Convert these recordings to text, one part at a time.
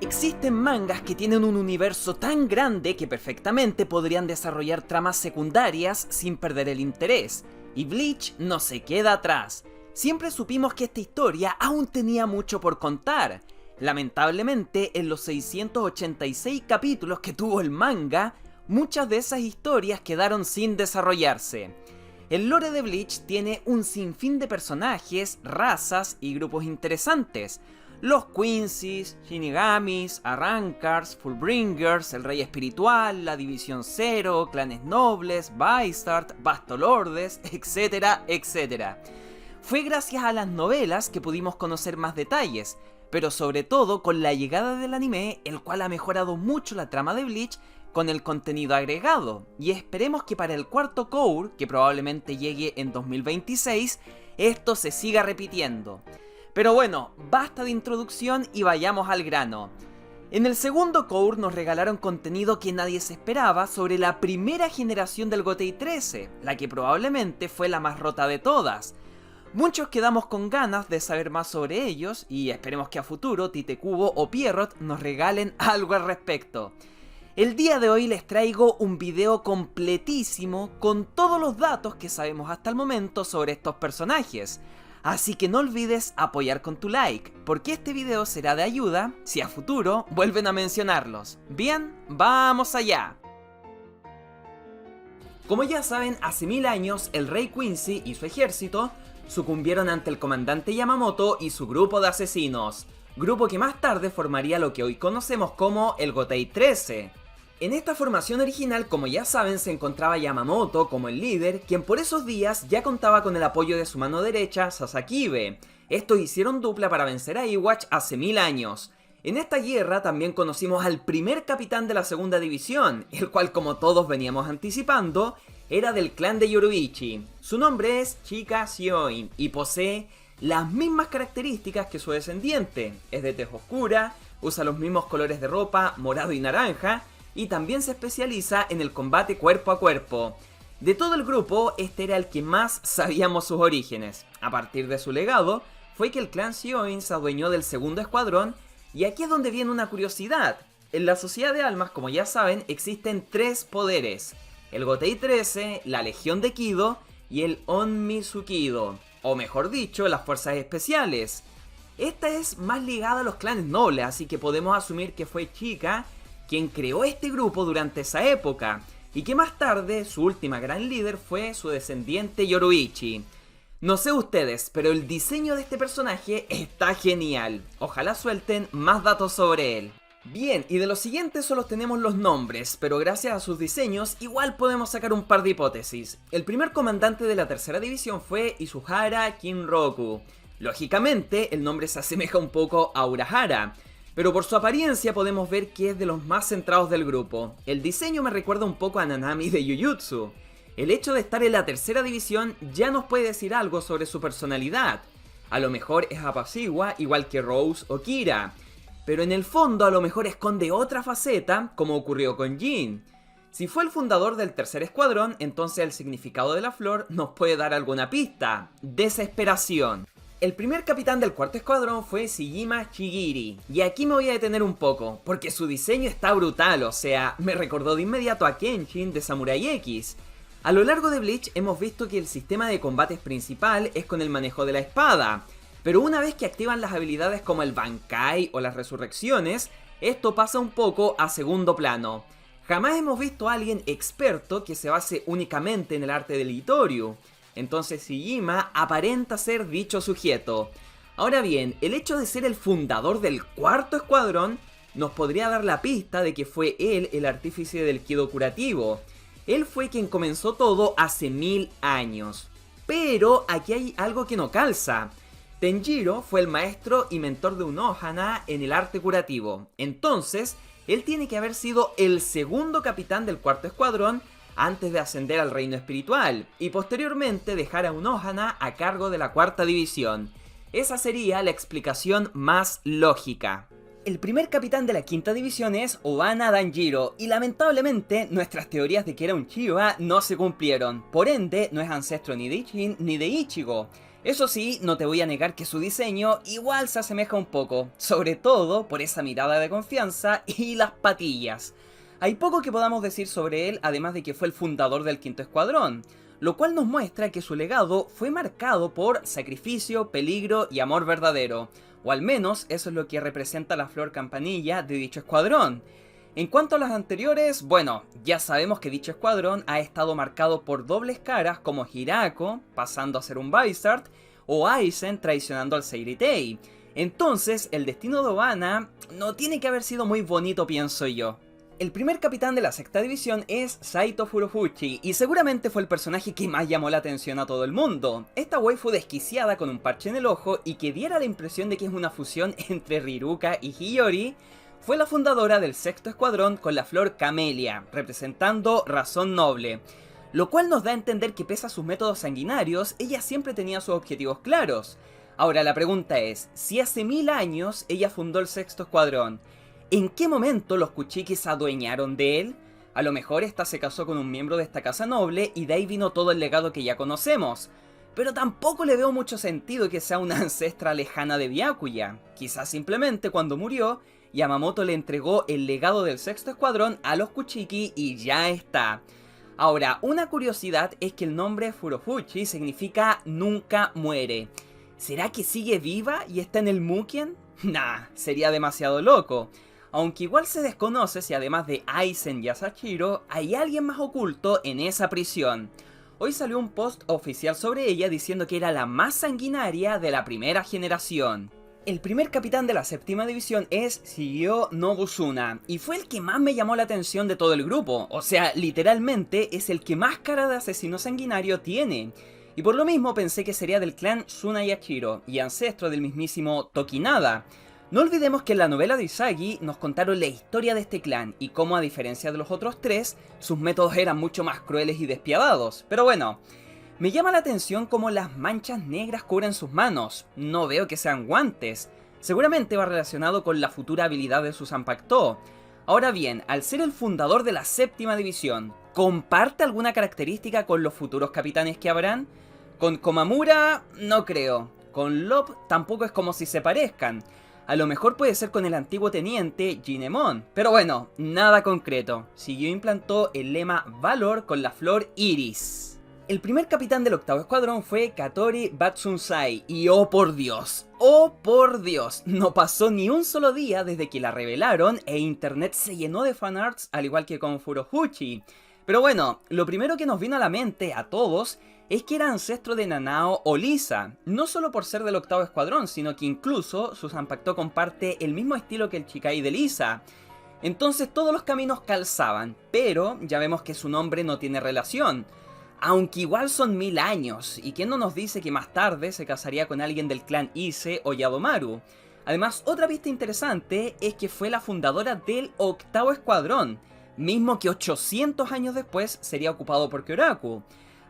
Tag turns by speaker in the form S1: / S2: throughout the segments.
S1: Existen mangas que tienen un universo tan grande que perfectamente podrían desarrollar tramas secundarias sin perder el interés, y Bleach no se queda atrás. Siempre supimos que esta historia aún tenía mucho por contar. Lamentablemente, en los 686 capítulos que tuvo el manga, muchas de esas historias quedaron sin desarrollarse. El lore de Bleach tiene un sinfín de personajes, razas y grupos interesantes. Los Quincy's, Shinigamis, Arrancars, Fullbringers, el Rey Espiritual, la División Zero, Clanes Nobles, Bystart, Bastolordes, etcétera, etcétera. Fue gracias a las novelas que pudimos conocer más detalles, pero sobre todo con la llegada del anime, el cual ha mejorado mucho la trama de Bleach con el contenido agregado, y esperemos que para el cuarto cour, que probablemente llegue en 2026, esto se siga repitiendo. Pero bueno, basta de introducción y vayamos al grano. En el segundo cour nos regalaron contenido que nadie se esperaba sobre la primera generación del Gotei 13, la que probablemente fue la más rota de todas. Muchos quedamos con ganas de saber más sobre ellos y esperemos que a futuro Tite Kubo o Pierrot nos regalen algo al respecto. El día de hoy les traigo un video completísimo con todos los datos que sabemos hasta el momento sobre estos personajes. Así que no olvides apoyar con tu like, porque este video será de ayuda si a futuro vuelven a mencionarlos. Bien, vamos allá. Como ya saben, hace 1000 años el rey Quincy y su ejército sucumbieron ante el comandante Yamamoto y su grupo de asesinos, grupo que más tarde formaría lo que hoy conocemos como el Gotei 13. En esta formación original, como ya saben, se encontraba Yamamoto como el líder, quien por esos días ya contaba con el apoyo de su mano derecha, Sasakibe. Estos hicieron dupla para vencer a Iwatch hace 1000 años. En esta guerra también conocimos al primer capitán de la segunda división, el cual, como todos veníamos anticipando, era del clan de Yoruichi. Su nombre es Chika Sioin y posee las mismas características que su descendiente. Es de tez oscura, usa los mismos colores de ropa, morado y naranja, y también se especializa en el combate cuerpo a cuerpo. De todo el grupo, este era el que más sabíamos sus orígenes. A partir de su legado, fue que el clan Sioin se adueñó del segundo escuadrón, y aquí es donde viene una curiosidad. En la Sociedad de Almas, como ya saben, existen 3 poderes: el Gotei 13, la Legión de Kido y el Onmitsukido, o mejor dicho, las Fuerzas Especiales. Esta es más ligada a los clanes nobles, así que podemos asumir que fue Chika quien creó este grupo durante esa época, y que más tarde su última gran líder fue su descendiente Yoruichi. No sé ustedes, pero el diseño de este personaje está genial. Ojalá suelten más datos sobre él. Bien, y de los siguientes solo tenemos los nombres, pero gracias a sus diseños igual podemos sacar un par de hipótesis. El primer comandante de la tercera división fue Izuhara Kinroku. Lógicamente, el nombre se asemeja un poco a Urahara, pero por su apariencia podemos ver que es de los más centrados del grupo. El diseño me recuerda un poco a Nanami de Jujutsu. El hecho de estar en la tercera división ya nos puede decir algo sobre su personalidad. A lo mejor es apacigua, igual que Rose o Kira, pero en el fondo a lo mejor esconde otra faceta, como ocurrió con Jin. Si fue el fundador del tercer escuadrón, entonces el significado de la flor nos puede dar alguna pista: desesperación. El primer capitán del cuarto escuadrón fue Shijima Chigiri, y aquí me voy a detener un poco, porque su diseño está brutal, o sea, me recordó de inmediato a Kenshin de Samurai X. A lo largo de Bleach hemos visto que el sistema de combates principal es con el manejo de la espada, pero una vez que activan las habilidades como el Bankai o las resurrecciones, esto pasa un poco a segundo plano. Jamás hemos visto a alguien experto que se base únicamente en el arte del Itoryu. Entonces Shijima aparenta ser dicho sujeto. Ahora bien, el hecho de ser el fundador del cuarto escuadrón nos podría dar la pista de que fue él el artífice del Kido curativo. Él fue quien comenzó todo hace 1000 años. Pero aquí hay algo que no calza. Tenjiro fue el maestro y mentor de Unohana en el arte curativo. Entonces, él tiene que haber sido el segundo capitán del cuarto escuadrón antes de ascender al reino espiritual, y posteriormente dejar a Unohana a cargo de la cuarta división. Esa sería la explicación más lógica. El primer capitán de la quinta división es Obana Danjiro, y lamentablemente nuestras teorías de que era un Chiba no se cumplieron, por ende no es ancestro ni de Ichin ni de Ichigo. Eso sí, no te voy a negar que su diseño igual se asemeja un poco, sobre todo por esa mirada de confianza y las patillas. Hay poco que podamos decir sobre él, además de que fue el fundador del Quinto Escuadrón, lo cual nos muestra que su legado fue marcado por sacrificio, peligro y amor verdadero, o al menos eso es lo que representa la flor campanilla de dicho escuadrón. En cuanto a las anteriores, bueno, ya sabemos que dicho escuadrón ha estado marcado por dobles caras como Hirako, pasando a ser un Vizard, o Aizen traicionando al Seiritei. Entonces, el destino de Obana no tiene que haber sido muy bonito, pienso yo. El primer capitán de la sexta división es Saito Furufuchi, y seguramente fue el personaje que más llamó la atención a todo el mundo. Esta waifu desquiciada con un parche en el ojo y que diera la impresión de que es una fusión entre Riruka y Hiyori, fue la fundadora del sexto escuadrón con la flor Camelia, representando razón noble. Lo cual nos da a entender que pese a sus métodos sanguinarios, ella siempre tenía sus objetivos claros. Ahora la pregunta es, si hace 1000 años ella fundó el sexto escuadrón, ¿en qué momento los Kuchiki se adueñaron de él? A lo mejor esta se casó con un miembro de esta casa noble y de ahí vino todo el legado que ya conocemos. Pero tampoco le veo mucho sentido que sea una ancestra lejana de Byakuya. Quizás simplemente cuando murió, Yamamoto le entregó el legado del sexto escuadrón a los Kuchiki y ya está. Ahora, una curiosidad es que el nombre Furufuchi significa nunca muere. ¿Será que sigue viva y está en el Mukien? Nah, sería demasiado loco. Aunque igual se desconoce si además de Aizen y Asashiro, hay alguien más oculto en esa prisión. Hoy salió un post oficial sobre ella diciendo que era la más sanguinaria de la primera generación. El primer capitán de la séptima división es Shigeo Nobuzuna, y fue el que más me llamó la atención de todo el grupo, o sea, literalmente es el que más cara de asesino sanguinario tiene. Y por lo mismo pensé que sería del clan Tsunayashiro, y ancestro del mismísimo Tokinada. No olvidemos que en la novela de Isagi nos contaron la historia de este clan, y cómo a diferencia de los otros tres, sus métodos eran mucho más crueles y despiadados, pero bueno. Me llama la atención cómo las manchas negras cubren sus manos, no veo que sean guantes, seguramente va relacionado con la futura habilidad de su Zanpakuto. Ahora bien, al ser el fundador de la séptima división, ¿comparte alguna característica con los futuros capitanes que habrán? Con Komamura, no creo, con Lop tampoco es como si se parezcan, a lo mejor puede ser con el antiguo teniente Jinemon, pero bueno, nada concreto. Shigeo implantó el lema Valor con la flor Iris. El primer capitán del octavo escuadrón fue Katori Batsunsai, y oh por Dios, no pasó ni un solo día desde que la revelaron e internet se llenó de fanarts al igual que con Furufuchi. Pero bueno, lo primero que nos vino a la mente a todos es que era ancestro de Nanao o Lisa, no solo por ser del octavo escuadrón, sino que incluso su Zanpakuto comparte el mismo estilo que el Chikai de Lisa. Entonces todos los caminos calzaban, pero ya vemos que su nombre no tiene relación. Aunque igual son 1000 años, y quién no nos dice que más tarde se casaría con alguien del clan Ise o Yadomaru. Además, otra pista interesante es que fue la fundadora del octavo escuadrón, mismo que 800 años después sería ocupado por Kyoraku.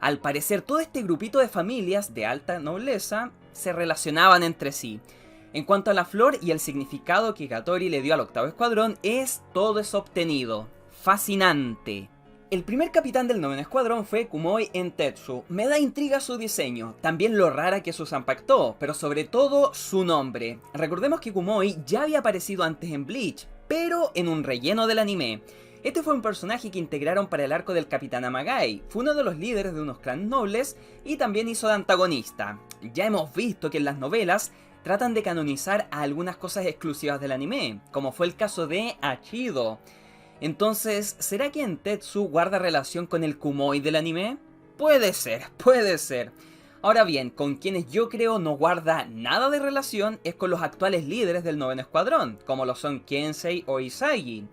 S1: Al parecer todo este grupito de familias de alta nobleza se relacionaban entre sí. En cuanto a la flor y el significado que Katori le dio al octavo escuadrón, todo es obtenido. Fascinante. El primer capitán del noveno escuadrón fue Kumoi Entetsu. Me da intriga su diseño, también lo rara que es su Zanpakuto, pero sobre todo su nombre. Recordemos que Kumoi ya había aparecido antes en Bleach, pero en un relleno del anime. Este fue un personaje que integraron para el arco del Capitán Amagai, fue uno de los líderes de unos clanes nobles y también hizo de antagonista. Ya hemos visto que en las novelas tratan de canonizar a algunas cosas exclusivas del anime, como fue el caso de Achido. Entonces, ¿será que Entetsu guarda relación con el Kumoi del anime? Puede ser, puede ser. Ahora bien, con quienes yo creo no guarda nada de relación es con los actuales líderes del noveno escuadrón, como lo son Kensei o Isagi.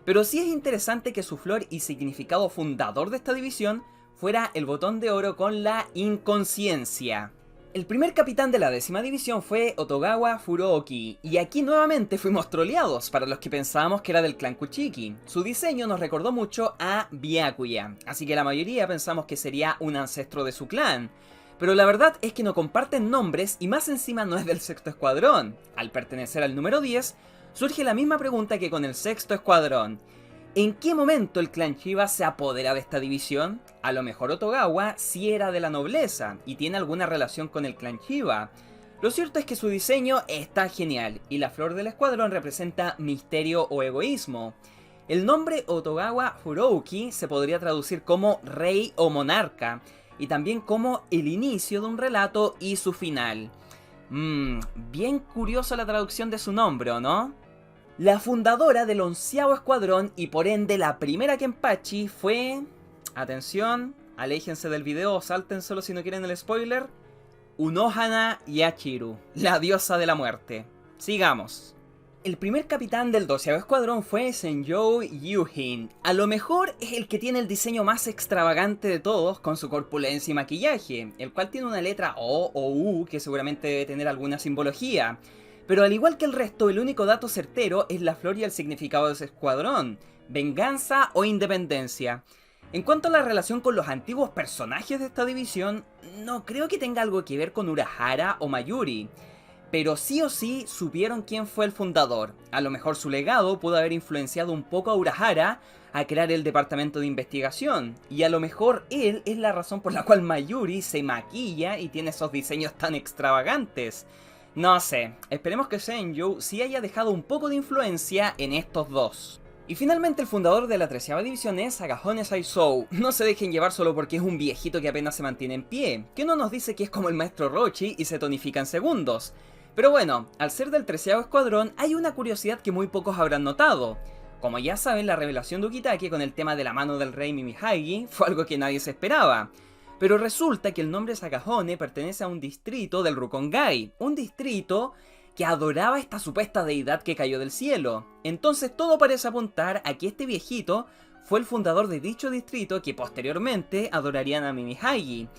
S1: Pero sí es interesante que su flor y significado fundador de esta división fuera el botón de oro con la inconsciencia. El primer capitán de la décima división fue Otogawa Furooki, y aquí nuevamente fuimos troleados para los que pensábamos que era del clan Kuchiki. Su diseño nos recordó mucho a Byakuya, así que la mayoría pensamos que sería un ancestro de su clan. Pero la verdad es que no comparten nombres y más encima no es del sexto escuadrón. Al pertenecer al número 10, surge la misma pregunta que con el sexto escuadrón. ¿En qué momento el clan Chiba se apodera de esta división? A lo mejor Otogawa sí era de la nobleza y tiene alguna relación con el clan Chiba. Lo cierto es que su diseño está genial y la flor del escuadrón representa misterio o egoísmo. El nombre Otogawa Furouki se podría traducir como rey o monarca y también como el inicio de un relato y su final. Bien curiosa la traducción de su nombre, ¿o no? La fundadora del 11º escuadrón y por ende la primera Kenpachi fue... Atención, aléjense del video, sáltenselo si no quieren el spoiler. Unohana Yachiru, la diosa de la muerte. Sigamos. El primer capitán del 12º escuadrón fue Senjou Yuhin. A lo mejor es el que tiene el diseño más extravagante de todos con su corpulencia y maquillaje, el cual tiene una letra O o U que seguramente debe tener alguna simbología. Pero al igual que el resto, el único dato certero es la flor y el significado de ese escuadrón, venganza o independencia. En cuanto a la relación con los antiguos personajes de esta división, no creo que tenga algo que ver con Urahara o Mayuri. Pero sí o sí supieron quién fue el fundador. A lo mejor su legado pudo haber influenciado un poco a Urahara a crear el departamento de investigación. Y a lo mejor él es la razón por la cual Mayuri se maquilla y tiene esos diseños tan extravagantes. No sé, esperemos que Senjou sí haya dejado un poco de influencia en estos dos. Y finalmente el fundador de la 13ª división es Agahone Saisou. No se dejen llevar solo porque es un viejito que apenas se mantiene en pie, que no nos dice que es como el maestro Rochi y se tonifica en segundos. Pero bueno, al ser del 13º escuadrón hay una curiosidad que muy pocos habrán notado. Como ya saben, la revelación de Ukitake con el tema de la mano del rey Mimihagi fue algo que nadie se esperaba. Pero resulta que el nombre Sakahone pertenece a un distrito del Rukongai, un distrito que adoraba esta supuesta deidad que cayó del cielo. Entonces todo parece apuntar a que este viejito fue el fundador de dicho distrito que posteriormente adorarían a Mimihagi.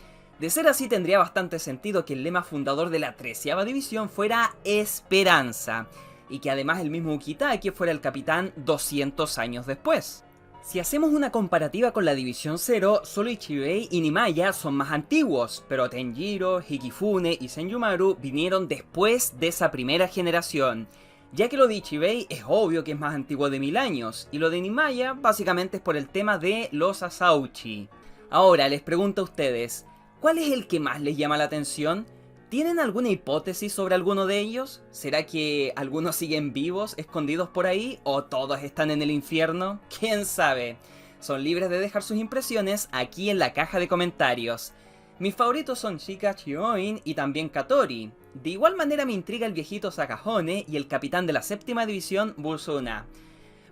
S1: De ser así tendría bastante sentido que el lema fundador de la 13ª división fuera Esperanza, y que además el mismo Ukitake fuera el capitán 200 años después. Si hacemos una comparativa con la División 0, solo Ichibei y Nimaya son más antiguos, pero Tenjiro, Hikifune y Senjumaru vinieron después de esa primera generación, ya que lo de Ichibei es obvio que es más antiguo de 1000 años, y lo de Nimaya básicamente es por el tema de los Asauchi. Ahora les pregunto a ustedes, ¿cuál es el que más les llama la atención? ¿Tienen alguna hipótesis sobre alguno de ellos? ¿Será que algunos siguen vivos, escondidos por ahí? ¿O todos están en el infierno? ¿Quién sabe? Son libres de dejar sus impresiones aquí en la caja de comentarios. Mis favoritos son Shika Chioin y también Katori. De igual manera me intriga el viejito Sakahone y el capitán de la 7ª división, Busuna.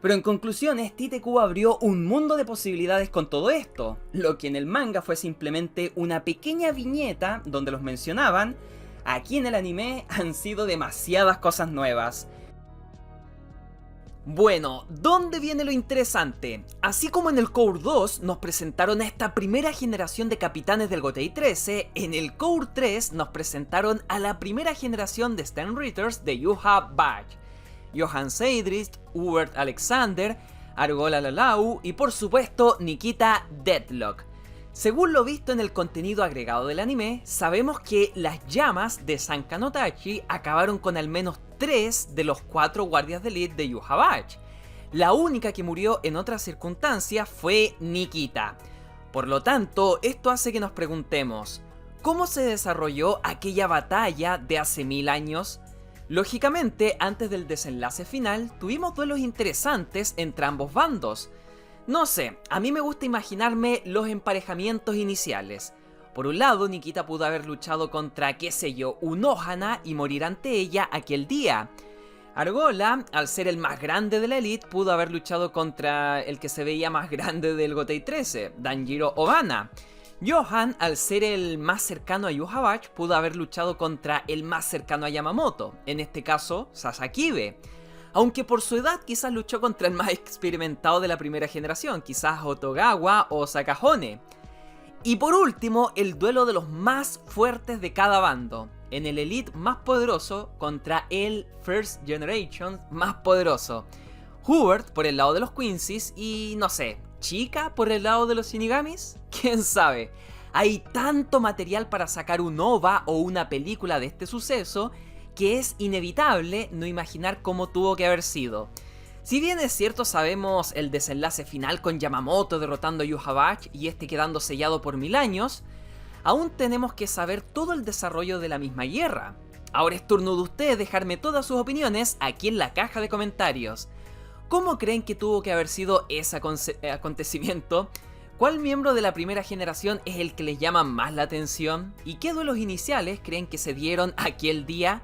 S1: Pero en conclusiones, Tite Kubo abrió un mundo de posibilidades con todo esto, lo que en el manga fue simplemente una pequeña viñeta donde los mencionaban. Aquí en el anime han sido demasiadas cosas nuevas. Bueno, ¿dónde viene lo interesante? Así como en el Cour 2 nos presentaron a esta primera generación de capitanes del Gotei 13, en el Cour 3 nos presentaron a la primera generación de Sternritters de Yuha Batch. Johan Seidrist, Hubert Alexander, Argola Lalau y por supuesto Nikita Deadlock. Según lo visto en el contenido agregado del anime, sabemos que las llamas de Sankanotachi acabaron con al menos 3 de los 4 guardias de élite de Yuha Batch. La única que murió en otras circunstancias fue Nikita. Por lo tanto, esto hace que nos preguntemos, ¿cómo se desarrolló aquella batalla de hace 1000 años? Lógicamente, antes del desenlace final, tuvimos duelos interesantes entre ambos bandos. No sé, a mí me gusta imaginarme los emparejamientos iniciales. Por un lado, Nikita pudo haber luchado contra, qué sé yo, Unohana y morir ante ella aquel día. Argola, al ser el más grande de la elite, pudo haber luchado contra el que se veía más grande del Gotei 13, Danjiro Obana. Johan, al ser el más cercano a Yuha Batch, pudo haber luchado contra el más cercano a Yamamoto, en este caso Sasakibe. Aunque por su edad quizás luchó contra el más experimentado de la primera generación, quizás Otogawa o Sakahone. Y por último, el duelo de los más fuertes de cada bando, en el Elite más poderoso contra el First Generation más poderoso. Hubert por el lado de los Quincy's y no sé, Chika por el lado de los Shinigamis, quién sabe. Hay tanto material para sacar un OVA o una película de este suceso que es inevitable no imaginar cómo tuvo que haber sido. Si bien es cierto sabemos el desenlace final con Yamamoto derrotando a Yhwach y este quedando sellado por 1000 años, aún tenemos que saber todo el desarrollo de la misma guerra. Ahora es turno de ustedes dejarme todas sus opiniones aquí en la caja de comentarios. ¿Cómo creen que tuvo que haber sido ese acontecimiento? ¿Cuál miembro de la primera generación es el que les llama más la atención? ¿Y qué duelos iniciales creen que se dieron aquel día?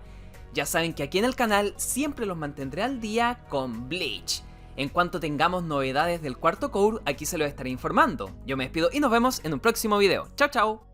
S1: Ya saben que aquí en el canal siempre los mantendré al día con Bleach. En cuanto tengamos novedades del cuarto core, aquí se los estaré informando. Yo me despido y nos vemos en un próximo video. ¡Chao, chao!